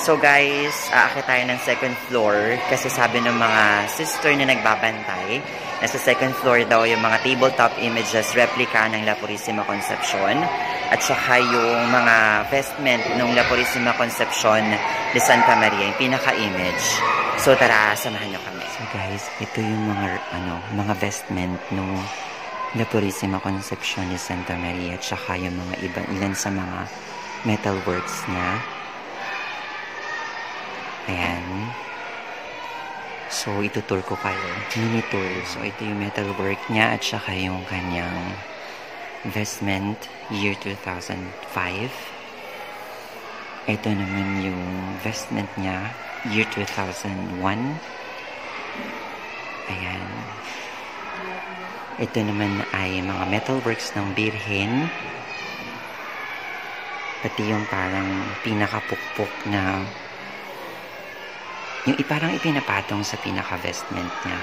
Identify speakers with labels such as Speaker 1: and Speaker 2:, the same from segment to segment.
Speaker 1: So guys, aakit tayo ng second floor kasi sabi ng mga sister na nagbabantay, nasa second floor daw yung mga tabletop images, replica ng La Purisima Concepcion at saka yung mga vestment ng La Purisima Concepcion de Santa Maria, yung pinaka-image. So tara, samahan nyo kami. So guys, ito yung mga vestment ng La Purisima Concepcion de Santa Maria at saka yung mga ilan sa mga metalworks niya. Ayan. So, itutour ko kayo. Mini tour. So, ito yung metalwork niya at saka yung kanyang vestment year 2005. Ito naman yung vestment niya year 2001. Ayan. Ito naman ay mga metalworks ng Birhen. Pati yung parang pinakapukpok na yung parang ipinapatong sa pinaka-vestment niya.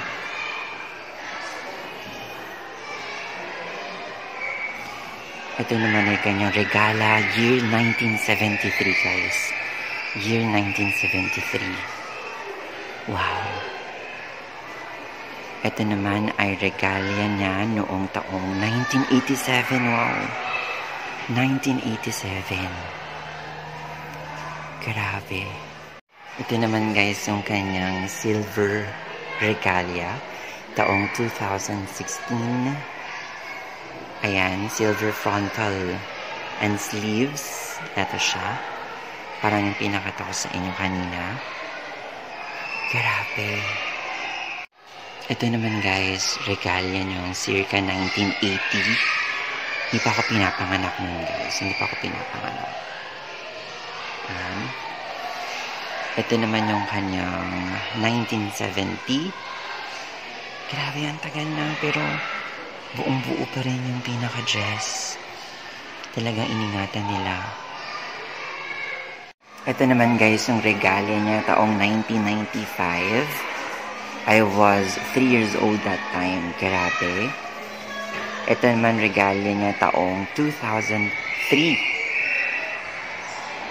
Speaker 1: Ito naman ay kanyang regala year 1973 guys. Year 1973. Wow. Ito naman ay regalia niya noong taong 1987. Wow. 1987. Grabe. Ito naman guys yung kanyang silver regalia taong 2016. Ayan, silver frontal and sleeves. Ito siya. Parang yung pinakita ko sa inyo kanina. Grabe. Ito naman guys, regalia niyong circa 1980. Hindi pa ako pinapanganak nun guys. Hindi pa ako pinapanganak. Ayan. Ito naman yung kanyang 1970. Grabe, ang tagal na. Pero buong-buo pa rin yung pinaka-dress. Talagang iningatan nila. Ito naman guys, yung regalia niya taong 1995. I was 3 years old that time. Grabe. Ito naman regalia niya taong 2003.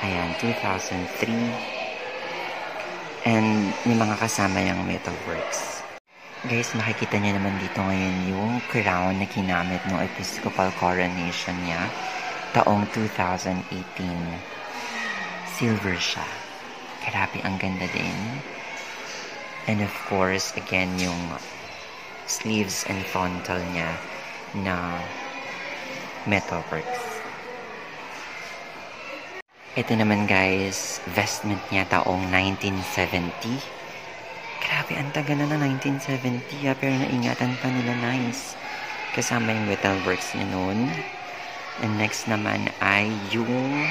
Speaker 1: Ayan, 2003. And may mga kasama yung metalworks. Guys, makikita niyo naman dito ngayon yung crown na ginamit ng Episcopal coronation niya taong 2018. Silver siya. Grabe, ang ganda din. And of course, again, yung sleeves and frontal niya na metalworks. Ito naman guys, vestment niya taong 1970. Grabe, ang tagal na 1970 pero naingatan pa nila, nice. Kasama yung metalworks niya noon. And next naman ay yung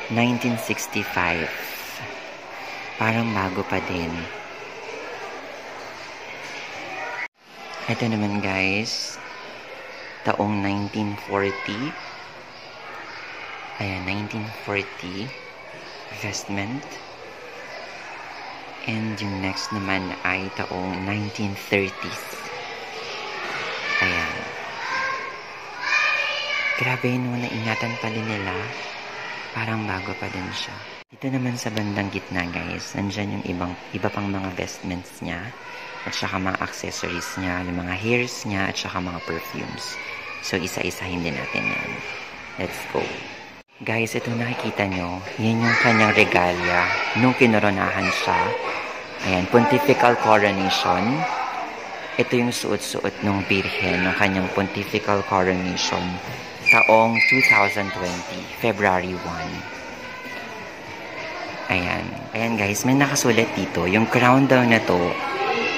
Speaker 1: 1965. Parang bago pa din. Ito naman guys, taong 1940. Ayan, 1940 vestment. And yung next naman ay taong 1930s. Ayan. Grabe, no, naingatan pa din nila. Parang bago pa din siya. Dito naman sa bandang gitna guys, nandyan yung iba pang mga vestments niya. At saka mga accessories niya, yung mga hairs niya, at saka mga perfumes. So, isa-isahin din natin yan. Let's go. Guys, ito nakikita nyo, yan yung kanyang regalia nung kinoronahan siya. Ayan, pontifical coronation. Ito yung suot-suot nung Birhen, ng kanyang pontifical coronation taong 2020, February 1. Ayan. Ayan guys, may nakasulat dito. Yung crown daw na to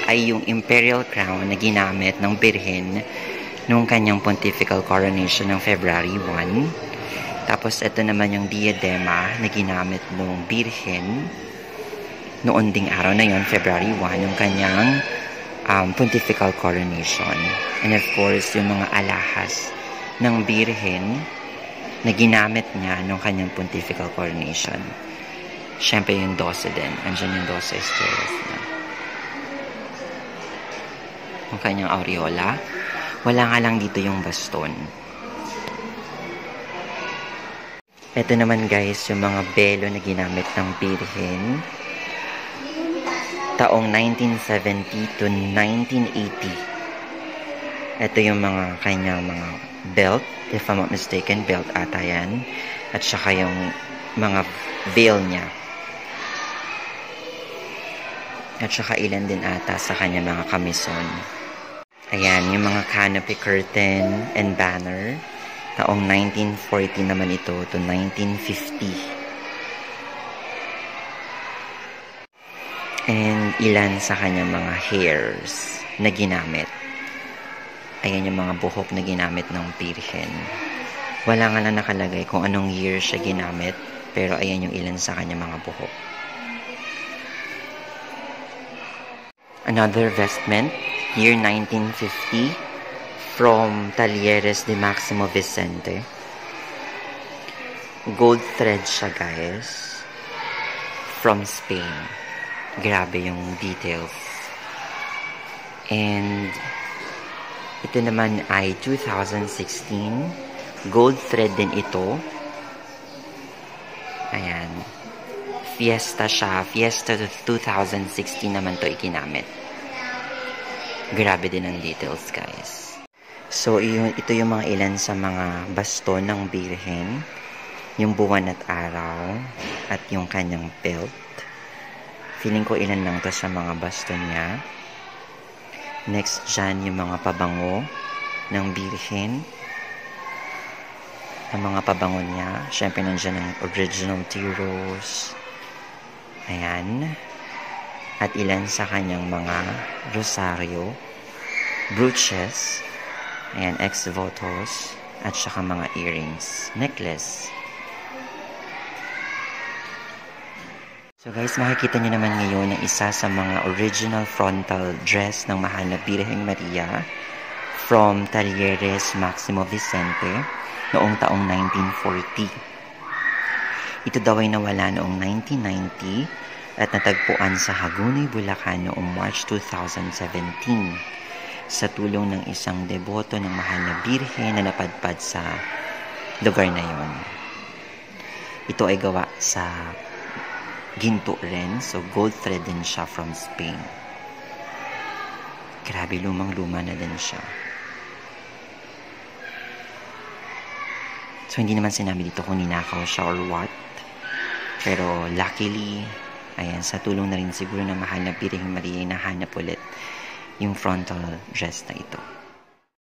Speaker 1: ay yung imperial crown na ginamit ng Birhen nung kanyang pontifical coronation ng February 1. Tapos, ito naman yung diadema na ginamit ng Birhen noon ding araw na yon, February 1, yung kanyang pontifical coronation. And of course, yung mga alahas ng Birhen na ginamit niya noong kanyang pontifical coronation. Siyempre, yung 12 din. Andiyan yung 12 estrellas niya. Yung kanyang aureola. Wala nga lang dito yung baston. Ito naman guys, yung mga belo na ginamit ng Birhen. Taong 1970 to 1980. Ito yung mga kanyang mga belt, if I'm not mistaken, belt ata yan. At saka yung mga veil niya. At saka ilan din ata sa kanya mga kamison. Ayan, yung mga canopy curtain and banner. Taong 1940 naman ito to 1950. And ilan sa kanyang mga hairs na ginamit. Ayan yung mga buhok na ginamit ng Birhen. Wala nga lang nakalagay kung anong year siya ginamit, pero ayan yung ilan sa kanyang mga buhok. Another vestment, year 1950, from Talleres de Maximo Vicente. Gold thread siya guys. From Spain. Grabe yung details. And ito naman ay 2016. Gold thread din ito. Ayan. Fiesta siya. Fiesta 2016 naman to ikinamit. Grabe din ang details guys. So, ito yung mga ilan sa mga baston ng Birhen. Yung buwan at araw. At yung kanyang belt. Feeling ko ilan lang to sa mga baston niya. Next dyan, yung mga pabango ng Birhen. Ang mga pabango niya. Siyempre, nandiyan ang original tea rose. Ayan. At ilan sa kanyang mga rosaryo. Brooches. Ayan, ex-votos. At saka mga earrings. Necklace. So guys, makikita nyo naman ngayon ang isa sa mga original frontal dress ng mahal na Birheng Maria from Talleres Maximo Vicente noong taong 1940. Ito daw ay nawala noong 1990 at natagpuan sa Hagonoy, Bulacan noong March 2017 sa tulong ng isang deboto ng mahal na Birhen na napadpad sa lugar na yon. Ito ay gawa sa ginto rin, so gold thread din siya from Spain. Grabe, lumang-luma na din siya. So, hindi naman sinabi dito kung ninakaw siya or what. Pero, luckily, ayan, sa tulong na rin siguro ng mahal na Birheng Maria, nahanap ulit yung frontal dress na ito.